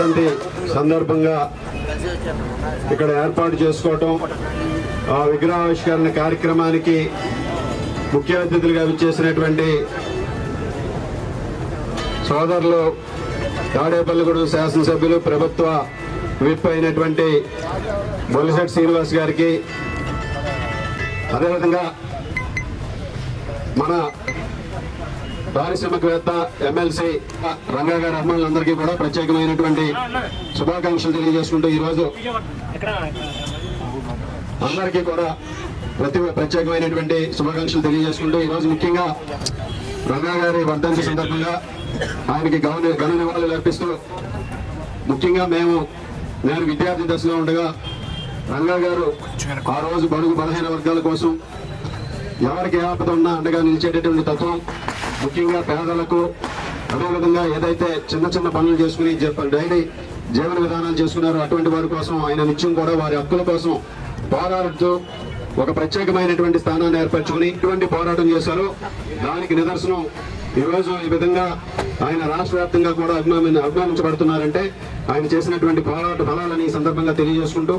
వర్ధంతి సందర్భంగా ఇక్కడ ఏర్పాటు చేసుకోవటం, ఆ విగ్రహావిష్కరణ కార్యక్రమానికి ముఖ్య అతిథులుగా విచ్చేసినటువంటి సోదరులు తాడేపల్లిగూడెం శాసనసభ్యులు ప్రభుత్వ విప్ అయినటువంటి బొలిశెట్టి శ్రీనివాస్ గారికి, అదేవిధంగా మన పారిశ్రామికవేత్త ఎమ్మెల్సీ రంగా గారి అభిమానులందరికీ కూడా ప్రత్యేకమైనటువంటి శుభాకాంక్షలు తెలియజేసుకుంటూ ఈరోజు అందరికీ కూడా ప్రత్యేకమైనటువంటి శుభాకాంక్షలు తెలియజేసుకుంటూ ఈరోజు ముఖ్యంగా రంగా గారి వర్ధంతి సందర్భంగా ఆయనకి ఘన నివాళులు అర్పిస్తూ, ముఖ్యంగా నేను విద్యార్థి దశలో ఉండగా రంగా గారు ఆ రోజు బడుగు బలహీన వర్గాల కోసం ఎవరికి ఏ ఆపద ఉన్నా అండగా నిలిచేటటువంటి తత్వం, ముఖ్యంగా పేదలకు, అదేవిధంగా ఏదైతే చిన్న చిన్న పనులు చేసుకుని డైలీ జీవన విధానాలు చేసుకున్నారో అటువంటి వారి కోసం ఆయన నిత్యం కూడా వారి హక్కుల కోసం పోరాడుతూ ఒక ప్రత్యేకమైనటువంటి స్థానాన్ని ఏర్పరచుకుని ఇటువంటి పోరాటం చేశారు. దానికి నిదర్శనం ఈరోజు ఈ విధంగా ఆయన రాష్ట్ర వ్యాప్తంగా కూడా అభిమానించబడుతున్నారంటే ఆయన చేసినటువంటి పోరాట ఫలాలని ఈ సందర్భంగా తెలియజేసుకుంటూ